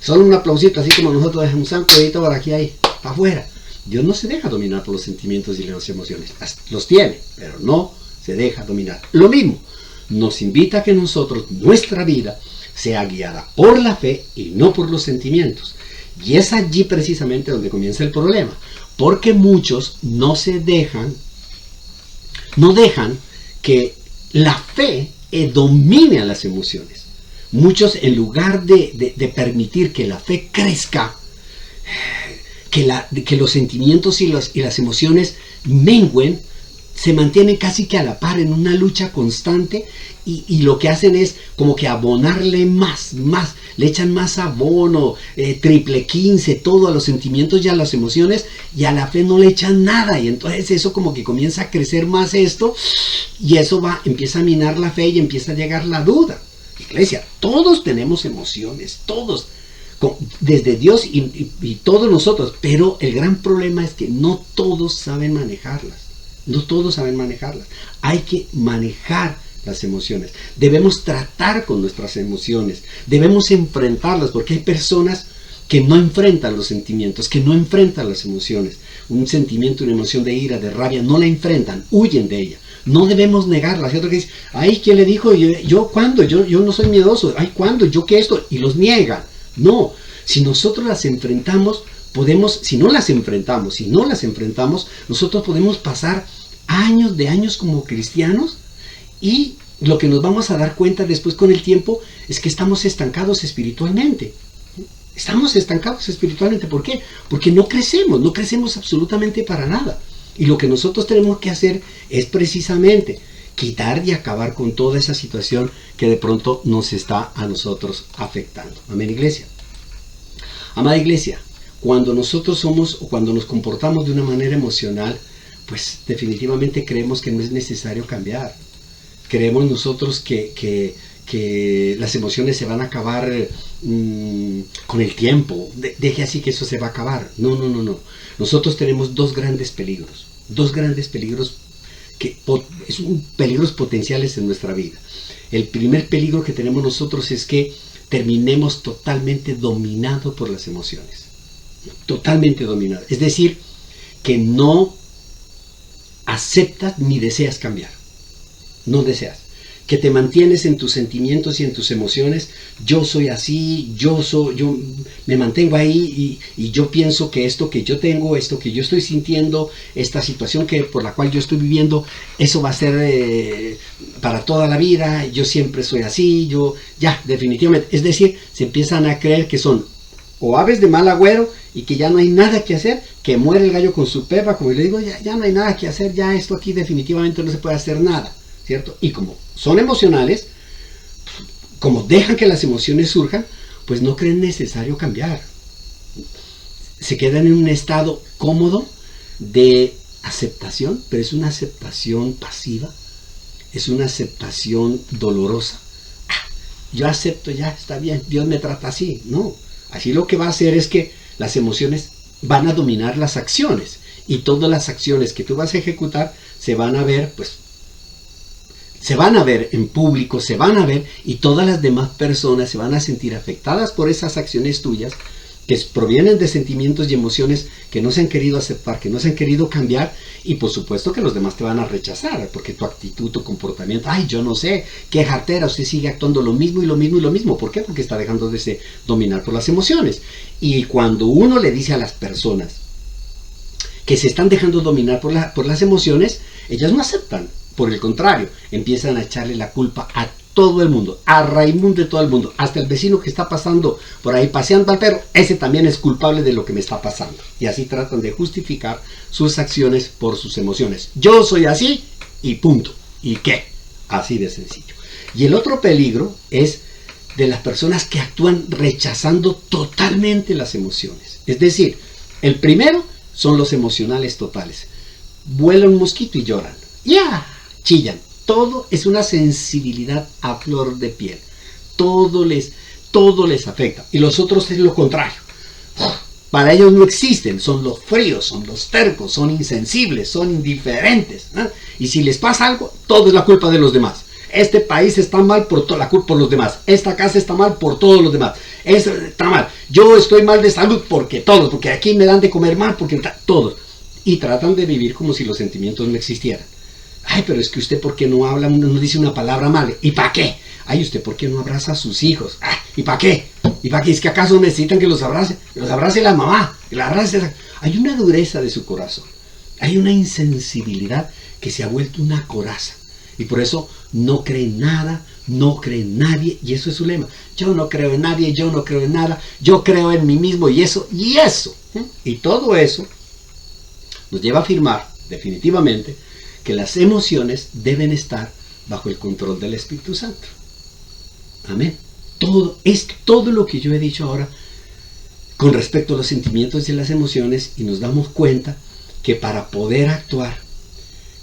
[SPEAKER 1] Solo un aplausito, así como nosotros dejamos un pedito por aquí, ahí, para afuera. Dios no se deja dominar por los sentimientos y las emociones. Los tiene, pero no se deja dominar. Lo mismo. Nos invita a que nuestra vida, sea guiada por la fe y no por los sentimientos. Y es allí precisamente donde comienza el problema. Porque muchos no dejan que la fe domine a las emociones. Muchos, en lugar de permitir que la fe crezca, que los sentimientos y las emociones mengüen, se mantienen casi que a la par en una lucha constante y lo que hacen es como que abonarle más. le echan más abono, triple 15, todo a los sentimientos y a las emociones, y a la fe no le echan nada, y entonces eso como que comienza a crecer más esto, y eso empieza a minar la fe y empieza a llegar la duda. Iglesia, todos tenemos emociones, todos, desde Dios y todos nosotros, pero el gran problema es que no todos saben manejarlas. No todos saben manejarlas. Hay que manejar las emociones. Debemos tratar con nuestras emociones. Debemos enfrentarlas, porque hay personas que no enfrentan los sentimientos, que no enfrentan las emociones. Un sentimiento, una emoción de ira, de rabia, no la enfrentan, huyen de ella. No debemos negarlas. Hay otro que dice, ay, ¿quién le dijo? ¿Yo cuándo? Yo no soy miedoso. Ay, ¿cuándo? ¿Yo qué esto? Y los niegan. No, si nosotros las enfrentamos, si no las enfrentamos, nosotros podemos pasar años como cristianos, y lo que nos vamos a dar cuenta después con el tiempo es que estamos estancados espiritualmente. Estamos estancados espiritualmente. ¿Por qué? Porque no crecemos absolutamente para nada. Y lo que nosotros tenemos que hacer es precisamente quitar y acabar con toda esa situación que de pronto nos está a nosotros afectando. Amén, iglesia. Amada iglesia, cuando nosotros somos o cuando nos comportamos de una manera emocional, pues definitivamente creemos que no es necesario cambiar. Creemos nosotros que las emociones se van a acabar con el tiempo. Deje así que eso se va a acabar. No. Nosotros tenemos dos grandes peligros peligros potenciales en nuestra vida. El primer peligro que tenemos nosotros es que terminemos totalmente dominados por las emociones. Totalmente dominados. Es decir, que no aceptas ni deseas cambiar. No deseas. Que te mantienes en tus sentimientos y en tus emociones. Yo soy así, yo me mantengo ahí y yo pienso que esto que yo tengo, esto que yo estoy sintiendo, esta situación por la cual yo estoy viviendo, eso va a ser para toda la vida. Yo siempre soy así, definitivamente. Es decir, se empiezan a creer que son o aves de mal agüero y que ya no hay nada que hacer, que muere el gallo con su pepa, como le digo, ya no hay nada que hacer, ya esto aquí definitivamente no se puede hacer nada, ¿cierto? Y como son emocionales, como dejan que las emociones surjan, pues no creen necesario cambiar. Se quedan en un estado cómodo de aceptación, pero es una aceptación pasiva, es una aceptación dolorosa. Yo acepto, ya está bien, Dios me trata así. No, así lo que va a hacer es que las emociones van a dominar las acciones, y todas las acciones que tú vas a ejecutar se van a ver, se van a ver en público, y todas las demás personas se van a sentir afectadas por esas acciones tuyas, que provienen de sentimientos y emociones que no se han querido aceptar, que no se han querido cambiar, y por supuesto que los demás te van a rechazar, porque tu actitud, tu comportamiento, ay, yo no sé, qué jartera, usted sigue actuando lo mismo y lo mismo y lo mismo. ¿Por qué? Porque está dejando de dominar por las emociones. Y cuando uno le dice a las personas que se están dejando dominar por las emociones, ellas no aceptan. Por el contrario, empiezan a echarle la culpa a todo el mundo, a Raimundo de todo el mundo, hasta el vecino que está pasando por ahí paseando al perro, ese también es culpable de lo que me está pasando. Y así tratan de justificar sus acciones por sus emociones. Yo soy así y punto. ¿Y qué? Así de sencillo. Y el otro peligro es de las personas que actúan rechazando totalmente las emociones. Es decir, el primero son los emocionales totales. Vuela un mosquito y lloran. Chillan. Todo es una sensibilidad a flor de piel. Todo les afecta. Y los otros es lo contrario. Para ellos no existen. Son los fríos, son los tercos, son insensibles, son indiferentes. Y si les pasa algo, todo es la culpa de los demás. Este país está mal por la culpa por los demás. Esta casa está mal por todos los demás. Está mal. Yo estoy mal de salud porque aquí me dan de comer mal porque todos. Y tratan de vivir como si los sentimientos no existieran. Ay, pero es que usted, ¿por qué no habla, no dice una palabra mal? ¿Y para qué? Ay, usted, ¿por qué no abraza a sus hijos? ¿Y para qué? ¿Y para qué? ¿Es que acaso necesitan que los abrace? Que los abrace la mamá, que la abrace. Hay una dureza de su corazón. Hay una insensibilidad que se ha vuelto una coraza. Y por eso no cree en nada, no cree en nadie. Y eso es su lema. Yo no creo en nadie, yo no creo en nada. Yo creo en mí mismo y eso. Y todo eso nos lleva a afirmar definitivamente que las emociones deben estar bajo el control del Espíritu Santo. Amén. todo lo que yo he dicho ahora con respecto a los sentimientos y las emociones, y nos damos cuenta que para poder actuar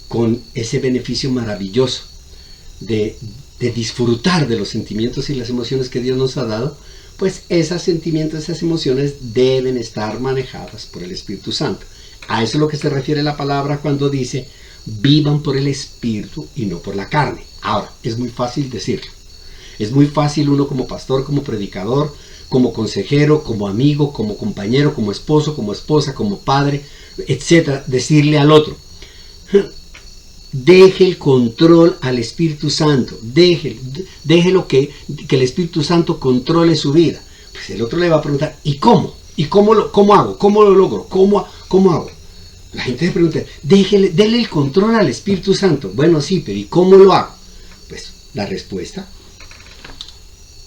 [SPEAKER 1] con ese beneficio maravilloso de disfrutar de los sentimientos y las emociones que Dios nos ha dado, pues esos sentimientos, esas emociones deben estar manejadas por el Espíritu Santo. A eso es lo que se refiere la palabra cuando dice: vivan por el Espíritu y no por la carne. Ahora, es muy fácil decirlo. Es muy fácil uno como pastor, como predicador, como consejero, como amigo, como compañero, como esposo, como esposa, como padre, etcétera, decirle al otro: deje el control al Espíritu Santo, déjelo que el Espíritu Santo controle su vida. Pues el otro le va a preguntar: ¿y cómo? ¿Y cómo hago? ¿Cómo lo logro? ¿Cómo hago? La gente le pregunta: déle el control al Espíritu Santo. Bueno, sí, pero ¿y cómo lo hago? Pues la respuesta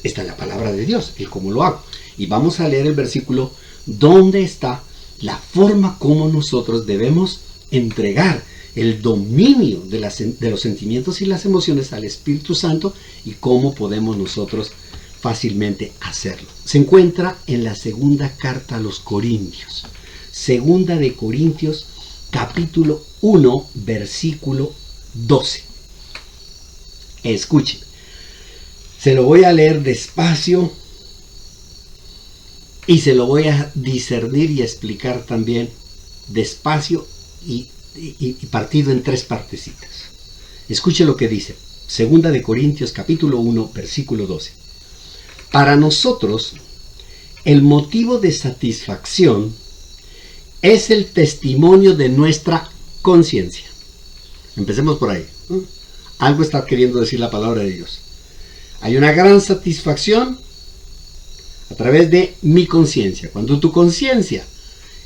[SPEAKER 1] está en la palabra de Dios, el cómo lo hago. Y vamos a leer el versículo donde está la forma como nosotros debemos entregar el dominio de los sentimientos y las emociones al Espíritu Santo, y cómo podemos nosotros fácilmente hacerlo. Se encuentra en la segunda carta a los Corintios. Segunda de Corintios, capítulo 1, versículo 12. Escuchen. Se lo voy a leer despacio y se lo voy a discernir y explicar también despacio y partido en tres partecitas. Escuche lo que dice. Segunda de Corintios capítulo 1 versículo 12. Para nosotros el motivo de satisfacción es el testimonio de nuestra conciencia. Empecemos por ahí. Algo está queriendo decir la palabra de Dios. Hay una gran satisfacción a través de mi conciencia. Cuando tu conciencia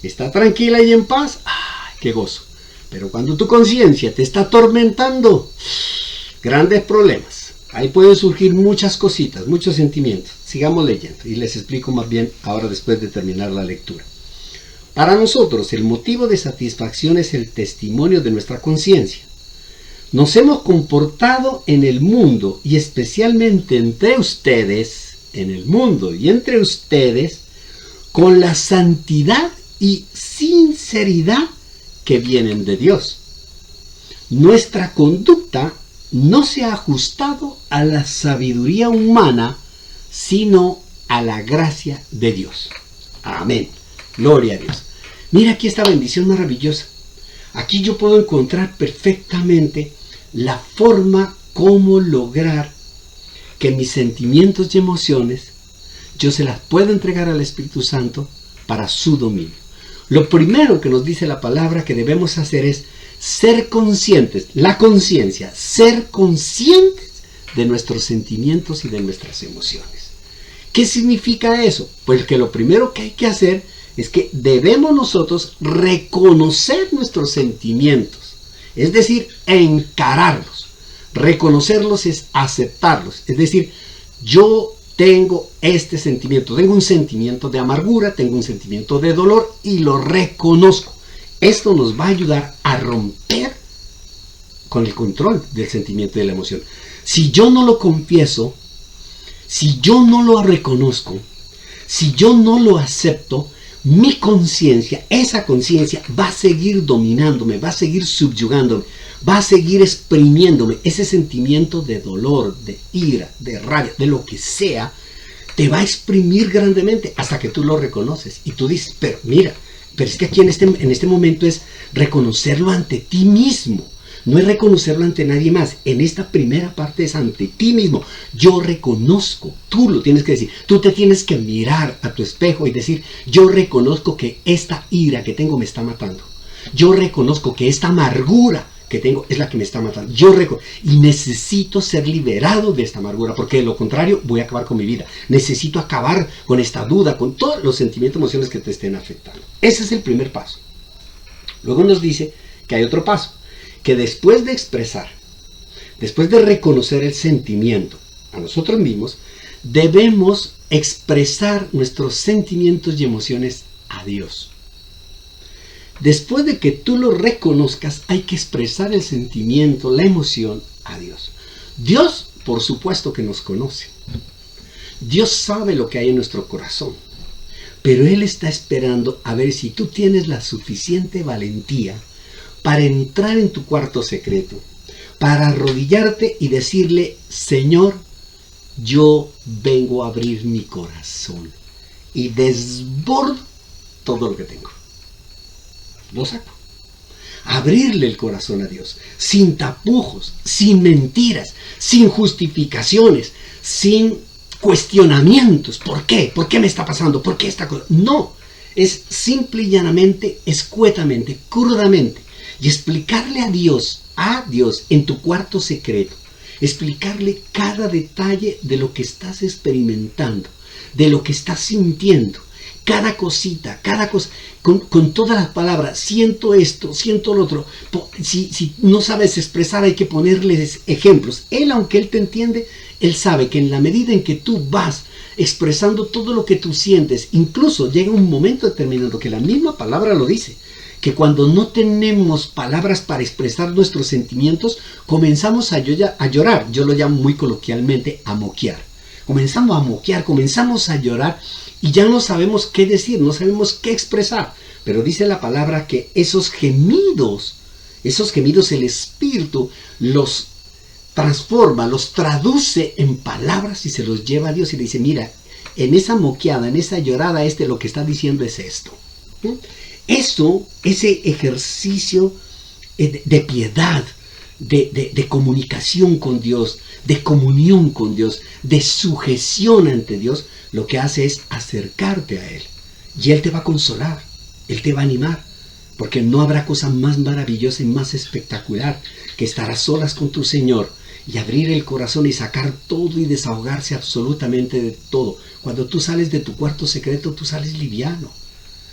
[SPEAKER 1] está tranquila y en paz, ¡ay, qué gozo! Pero cuando tu conciencia te está atormentando, grandes problemas. Ahí pueden surgir muchas cositas, muchos sentimientos. Sigamos leyendo y les explico más bien ahora después de terminar la lectura. Para nosotros el motivo de satisfacción es el testimonio de nuestra conciencia. Nos hemos comportado en el mundo y especialmente entre ustedes, en el mundo y entre ustedes, con la santidad y sinceridad que vienen de Dios. Nuestra conducta no se ha ajustado a la sabiduría humana, sino a la gracia de Dios. Amén. Gloria a Dios. Mira aquí esta bendición maravillosa. Aquí yo puedo encontrar perfectamente la forma cómo lograr que mis sentimientos y emociones yo se las puedo entregar al Espíritu Santo para su dominio. Lo primero que nos dice la palabra que debemos hacer es ser conscientes, la conciencia, ser conscientes de nuestros sentimientos y de nuestras emociones. ¿Qué significa eso? Pues que lo primero que hay que hacer es que debemos nosotros reconocer nuestros sentimientos, es decir, encararlos. Reconocerlos es aceptarlos, es decir, yo tengo este sentimiento, tengo un sentimiento de amargura, tengo un sentimiento de dolor y lo reconozco. Esto nos va a ayudar a romper con el control del sentimiento y de la emoción. Si yo no lo confieso, si yo no lo reconozco, si yo no lo acepto, mi conciencia, esa conciencia va a seguir dominándome, va a seguir subyugándome, va a seguir exprimiéndome. Ese sentimiento de dolor, de ira, de rabia, de lo que sea, te va a exprimir grandemente hasta que tú lo reconoces. Y tú dices, pero mira, pero es que aquí en este momento es reconocerlo ante ti mismo. No es reconocerlo ante nadie más. En esta primera parte es ante ti mismo. Yo reconozco. Tú lo tienes que decir. Tú te tienes que mirar a tu espejo y decir, yo reconozco que esta ira que tengo me está matando. Yo reconozco que esta amargura que tengo es la que me está matando. Y necesito ser liberado de esta amargura, porque de lo contrario voy a acabar con mi vida. Necesito acabar con esta duda, con todos los sentimientos, emociones que te estén afectando. Ese es el primer paso. Luego nos dice que hay otro paso, que después de expresar, después de reconocer el sentimiento a nosotros mismos, debemos expresar nuestros sentimientos y emociones a Dios. Después de que tú lo reconozcas, hay que expresar el sentimiento, la emoción a Dios. Dios, por supuesto que nos conoce. Dios sabe lo que hay en nuestro corazón, pero Él está esperando a ver si tú tienes la suficiente valentía para entrar en tu cuarto secreto, para arrodillarte y decirle: Señor, yo vengo a abrir mi corazón y desbordo todo lo que tengo. Lo saco. Abrirle el corazón a Dios, sin tapujos, sin mentiras, sin justificaciones, sin cuestionamientos. ¿Por qué? ¿Por qué me está pasando? ¿Por qué esta cosa? No, es simple y llanamente, escuetamente, crudamente, y explicarle a Dios en tu cuarto secreto, explicarle cada detalle de lo que estás experimentando, de lo que estás sintiendo, cada cosita, cada cosa, con todas las palabras: siento esto, siento lo otro. Si no sabes expresar, hay que ponerles ejemplos. Él, aunque Él te entiende, Él sabe que en la medida en que tú vas expresando todo lo que tú sientes, incluso llega un momento determinado que la misma palabra lo dice, que cuando no tenemos palabras para expresar nuestros sentimientos, comenzamos a llorar. Yo lo llamo muy coloquialmente a moquear. Comenzamos a moquear, comenzamos a llorar y ya no sabemos qué decir, no sabemos qué expresar. Pero dice la palabra que esos gemidos el Espíritu los transforma, los traduce en palabras y se los lleva a Dios y le dice: mira, en esa moqueada, en esa llorada, lo que está diciendo es esto. Ese ejercicio de piedad, de comunicación con Dios, de comunión con Dios, de sujeción ante Dios, lo que hace es acercarte a Él. Y Él te va a consolar, Él te va a animar, porque no habrá cosa más maravillosa y más espectacular que estar a solas con tu Señor y abrir el corazón y sacar todo y desahogarse absolutamente de todo. Cuando tú sales de tu cuarto secreto, tú sales liviano.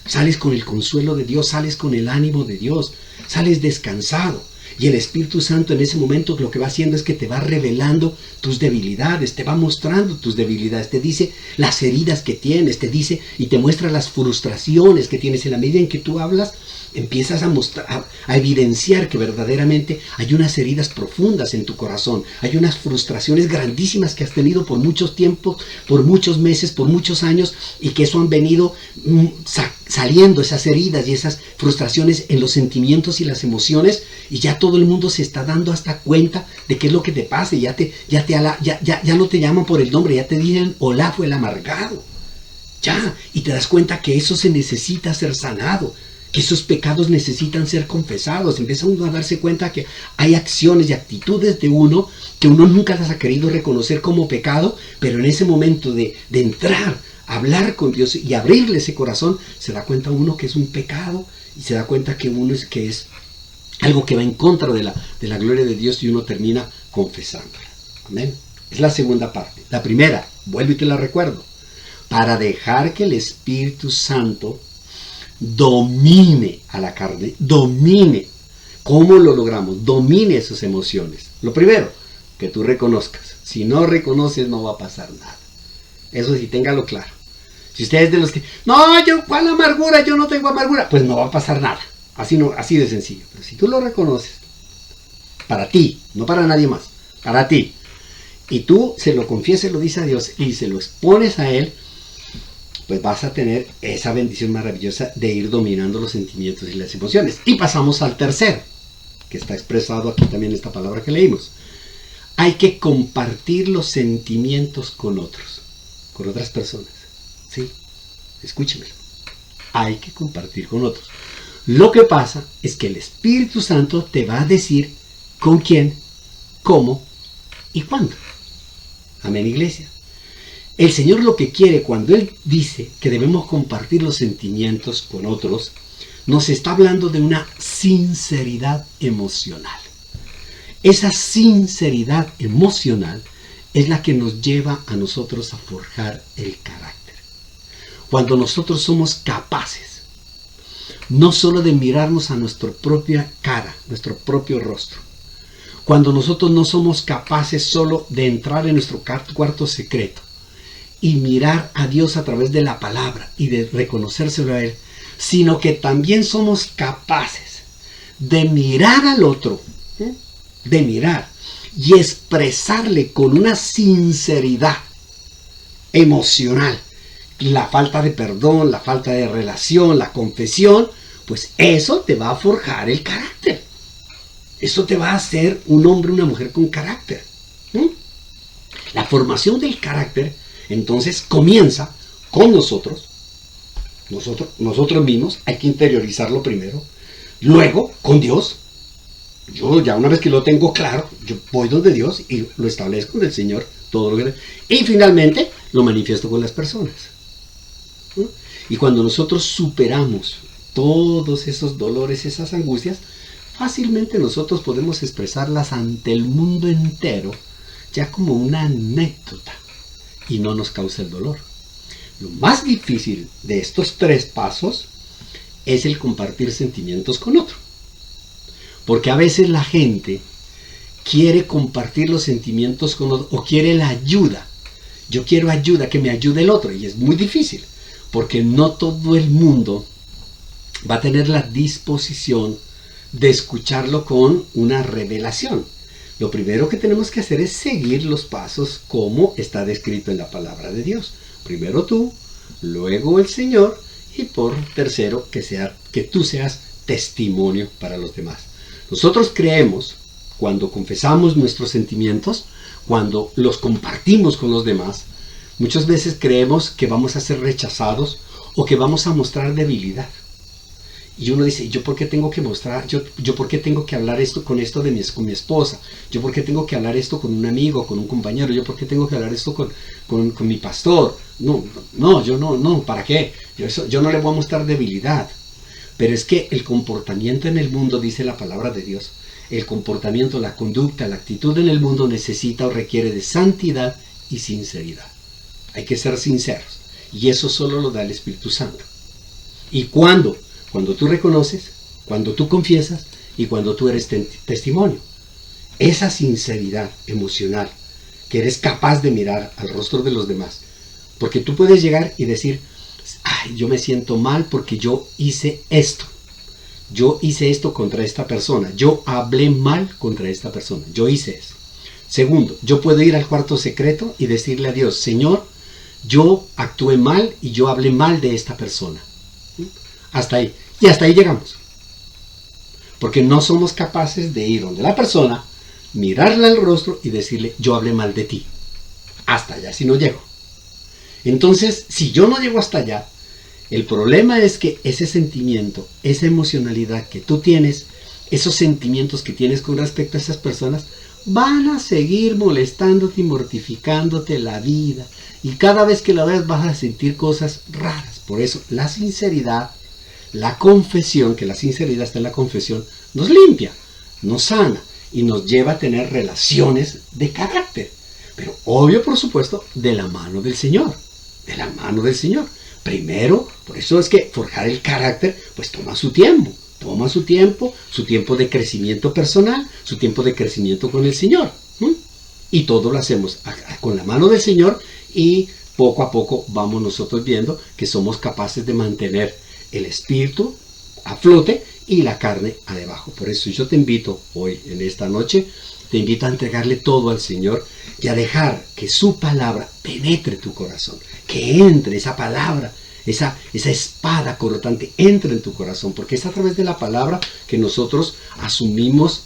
[SPEAKER 1] Sales con el consuelo de Dios, sales con el ánimo de Dios, sales descansado. Y el Espíritu Santo en ese momento lo que va haciendo es que te va revelando tus debilidades, te va mostrando tus debilidades, te dice las heridas que tienes, te dice y te muestra las frustraciones que tienes. En la medida en que tú hablas, empiezas a mostrar, a evidenciar que verdaderamente hay unas heridas profundas en tu corazón, hay unas frustraciones grandísimas que has tenido por muchos tiempos, por muchos meses, por muchos años, y que eso han venido saliendo, esas heridas y esas frustraciones, en los sentimientos y las emociones, y ya todo el mundo se está dando hasta cuenta de qué es lo que te pasa, y ya no te llaman por el nombre, ya te dicen: hola, fue el amargado. Ya, y te das cuenta que eso se necesita ser sanado, que esos pecados necesitan ser confesados. Empieza uno a darse cuenta que hay acciones y actitudes de uno que uno nunca las ha querido reconocer como pecado, pero en ese momento de entrar, hablar con Dios y abrirle ese corazón, se da cuenta uno que es un pecado, y se da cuenta que es algo que va en contra de la gloria de Dios, y uno termina confesándola. Amén. Es la segunda parte. La primera, vuelvo y te la recuerdo: para dejar que el Espíritu Santo domine a la carne, domine. ¿Cómo lo logramos? Domine esas emociones. Lo primero, que tú reconozcas. Si no reconoces, no va a pasar nada. Eso sí, téngalo claro. Si usted es de los que: no, yo, ¿cuál amargura? Yo no tengo amargura. Pues no va a pasar nada. Así de sencillo. Pero si tú lo reconoces, para ti, no para nadie más, para ti, y tú se lo confiesas, lo dices a Dios y se lo expones a Él, pues vas a tener esa bendición maravillosa de ir dominando los sentimientos y las emociones. Y pasamos al tercero, que está expresado aquí también en esta palabra que leímos. Hay que compartir los sentimientos con otros, con otras personas. ¿Sí? Escúchemelo. Hay que compartir con otros. Lo que pasa es que el Espíritu Santo te va a decir con quién, cómo y cuándo. Amén, iglesia. El Señor lo que quiere cuando Él dice que debemos compartir los sentimientos con otros, nos está hablando de una sinceridad emocional. Esa sinceridad emocional es la que nos lleva a nosotros a forjar el carácter. Cuando nosotros somos capaces no solo de mirarnos a nuestra propia cara, nuestro propio rostro. Cuando nosotros no somos capaces solo de entrar en nuestro cuarto secreto y mirar a Dios a través de la palabra y de reconocérselo a Él, sino que también somos capaces de mirar al otro, de mirar y expresarle con una sinceridad emocional, la falta de perdón, la falta de relación, la confesión, pues eso te va a forjar el carácter. Eso te va a hacer un hombre, una mujer con carácter. La formación del carácter, entonces, comienza con nosotros mismos. Hay que interiorizarlo primero. Luego, con Dios. Yo ya una vez que lo tengo claro, yo voy donde Dios y lo establezco del Señor, todo lo que... Y finalmente, lo manifiesto con las personas. Y cuando nosotros superamos todos esos dolores, esas angustias, fácilmente nosotros podemos expresarlas ante el mundo entero, ya como una anécdota, y no nos causa el dolor. Lo más difícil de estos 3 pasos es el compartir sentimientos con otro. Porque a veces la gente quiere compartir los sentimientos con otro, o quiere la ayuda. Yo quiero ayuda, que me ayude el otro, y es muy difícil, porque no todo el mundo va a tener la disposición de escucharlo con una revelación. Lo primero que tenemos que hacer es seguir los pasos como está descrito en la palabra de Dios. Primero tú, luego el Señor, y por tercero que tú seas testimonio para los demás. Nosotros creemos, cuando confesamos nuestros sentimientos, cuando los compartimos con los demás, muchas veces creemos que vamos a ser rechazados o que vamos a mostrar debilidad. Y uno dice, ¿yo por qué tengo que mostrar? ¿Yo por qué tengo que hablar esto con mi esposa? ¿Yo por qué tengo que hablar esto con un amigo, con un compañero? ¿Yo por qué tengo que hablar esto con mi pastor? No, ¿para qué? Yo no le voy a mostrar debilidad. Pero es que el comportamiento en el mundo, dice la palabra de Dios, el comportamiento, la conducta, la actitud en el mundo necesita o requiere de santidad y sinceridad. Hay que ser sinceros. Y eso solo lo da el Espíritu Santo. ¿Y cuándo? Cuando tú reconoces, cuando tú confiesas y cuando tú eres testimonio. Esa sinceridad emocional, que eres capaz de mirar al rostro de los demás. Porque tú puedes llegar y decir, ay, yo me siento mal porque yo hice esto. Yo hice esto contra esta persona. Yo hablé mal contra esta persona. Yo hice eso. Segundo, yo puedo ir al cuarto secreto y decirle a Dios, Señor, yo actué mal y yo hablé mal de esta persona. Hasta ahí. Y hasta ahí llegamos. Porque no somos capaces de ir donde la persona, mirarla al rostro y decirle, yo hablé mal de ti. Hasta allá, si no llego. Entonces, si yo no llego hasta allá, el problema es que ese sentimiento, esa emocionalidad que tú tienes, esos sentimientos que tienes con respecto a esas personas, van a seguir molestándote y mortificándote la vida. Y cada vez que la veas vas a sentir cosas raras. Por eso, la sinceridad, la confesión, que la sinceridad está en la confesión, nos limpia, nos sana y nos lleva a tener relaciones de carácter. Pero obvio, por supuesto, de la mano del Señor. De la mano del Señor. Primero, por eso es que forjar el carácter, pues toma su tiempo. Toma su tiempo de crecimiento personal, su tiempo de crecimiento con el Señor. Y todo lo hacemos con la mano del Señor y poco a poco vamos nosotros viendo que somos capaces de mantener el espíritu a flote y la carne abajo. Por eso yo te invito hoy, en esta noche, te invito a entregarle todo al Señor y a dejar que su palabra penetre tu corazón, que entre esa palabra, esa espada cortante, entre en tu corazón, porque es a través de la palabra que nosotros asumimos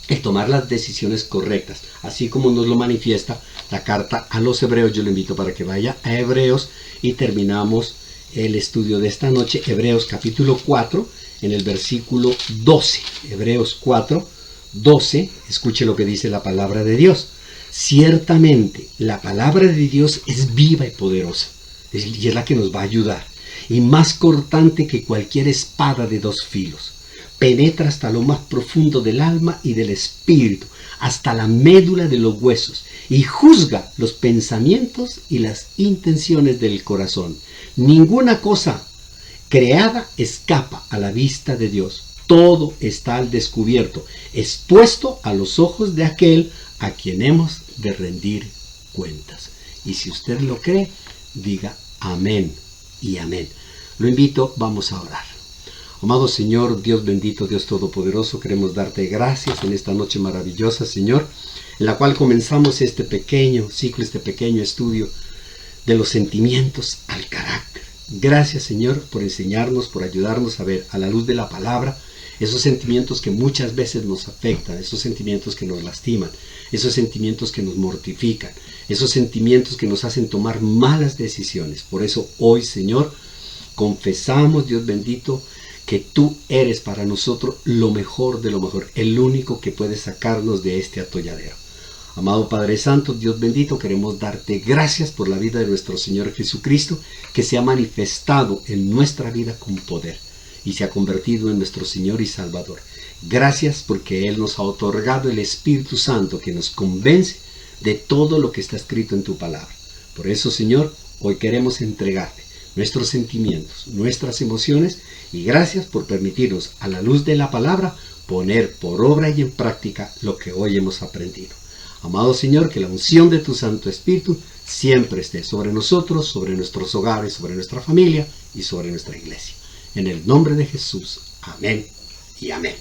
[SPEAKER 1] el tomar las decisiones correctas, así como nos lo manifiesta la carta a los Hebreos. Yo le invito para que vaya a Hebreos y terminamos el estudio de esta noche. Hebreos capítulo 4, en el versículo 12. Hebreos 4, 12, escuche lo que dice la palabra de Dios. Ciertamente, la palabra de Dios es viva y poderosa, y es la que nos va a ayudar, y más cortante que cualquier espada de 2 filos. Penetra hasta lo más profundo del alma y del espíritu, hasta la médula de los huesos, y juzga los pensamientos y las intenciones del corazón. Ninguna cosa creada escapa a la vista de Dios. Todo está al descubierto, expuesto a los ojos de aquel a quien hemos de rendir cuentas. Y si usted lo cree, diga amén y amén. Lo invito, vamos a orar. Amado Señor, Dios bendito, Dios todopoderoso, queremos darte gracias en esta noche maravillosa, Señor, en la cual comenzamos este pequeño ciclo, este pequeño estudio de los sentimientos al carácter. Gracias, Señor, por enseñarnos, por ayudarnos a ver a la luz de la palabra esos sentimientos que muchas veces nos afectan, esos sentimientos que nos lastiman, esos sentimientos que nos mortifican, esos sentimientos que nos hacen tomar malas decisiones. Por eso hoy, Señor, confesamos, Dios bendito, que tú eres para nosotros lo mejor de lo mejor, el único que puede sacarnos de este atolladero. Amado Padre Santo, Dios bendito, queremos darte gracias por la vida de nuestro Señor Jesucristo, que se ha manifestado en nuestra vida con poder y se ha convertido en nuestro Señor y Salvador. Gracias porque Él nos ha otorgado el Espíritu Santo que nos convence de todo lo que está escrito en tu palabra. Por eso, Señor, hoy queremos entregarte nuestros sentimientos, nuestras emociones, y gracias por permitirnos, a la luz de la palabra, poner por obra y en práctica lo que hoy hemos aprendido. Amado Señor, que la unción de tu Santo Espíritu siempre esté sobre nosotros, sobre nuestros hogares, sobre nuestra familia y sobre nuestra iglesia. En el nombre de Jesús. Amén y amén.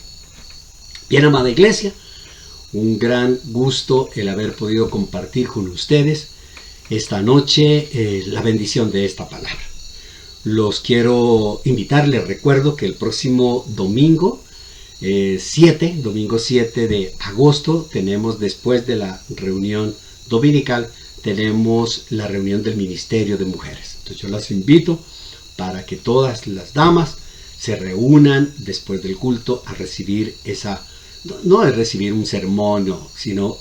[SPEAKER 1] Bien, amada iglesia, un gran gusto el haber podido compartir con ustedes esta noche la bendición de esta palabra. Los quiero invitar, les recuerdo que el próximo domingo 7 de agosto, tenemos, después de la reunión dominical, tenemos la reunión del Ministerio de Mujeres. Entonces yo las invito para que todas las damas se reúnan después del culto a recibir no a recibir un sermón, no, sino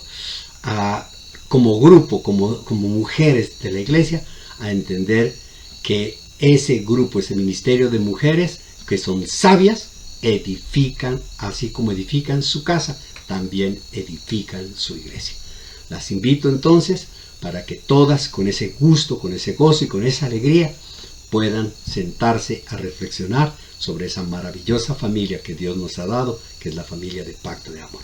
[SPEAKER 1] como grupo, como mujeres de la iglesia, a entender que ese grupo, ese ministerio de mujeres que son sabias, edifican, así como edifican su casa, también edifican su iglesia. Las invito entonces para que todas, con ese gusto, con ese gozo y con esa alegría, puedan sentarse a reflexionar sobre esa maravillosa familia que Dios nos ha dado, que es la familia de Pacto de Amor.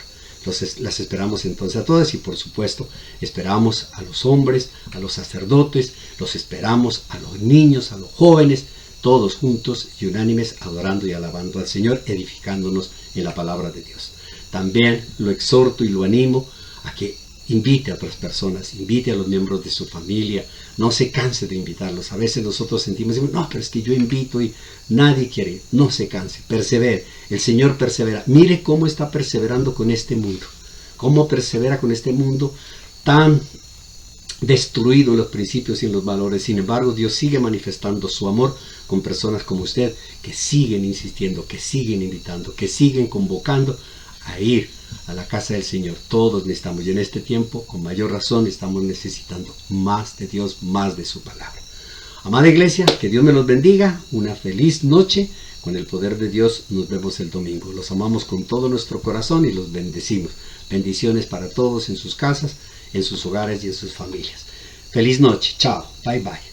[SPEAKER 1] Las esperamos entonces a todas, y por supuesto esperamos a los hombres, a los sacerdotes, los esperamos a los niños, a los jóvenes, todos juntos y unánimes, adorando y alabando al Señor, edificándonos en la palabra de Dios. También lo exhorto y lo animo a que invite a otras personas, invite a los miembros de su familia, no se canse de invitarlos. A veces nosotros sentimos, no, pero es que yo invito y nadie quiere. No se canse, persevere. El Señor persevera. Mire cómo está perseverando con este mundo, cómo persevera con este mundo tan destruido en los principios y en los valores. Sin embargo, Dios sigue manifestando su amor con personas como usted, que siguen insistiendo, que siguen invitando, que siguen convocando a ir a la casa del Señor. Todos necesitamos, y en este tiempo con mayor razón estamos necesitando más de Dios, más de su palabra. Amada iglesia, que Dios me los bendiga. Una feliz noche. Con el poder de Dios nos vemos el domingo. Los amamos con todo nuestro corazón y los bendecimos. Bendiciones para todos en sus casas, en sus hogares y en sus familias. Feliz noche. Chao. Bye bye.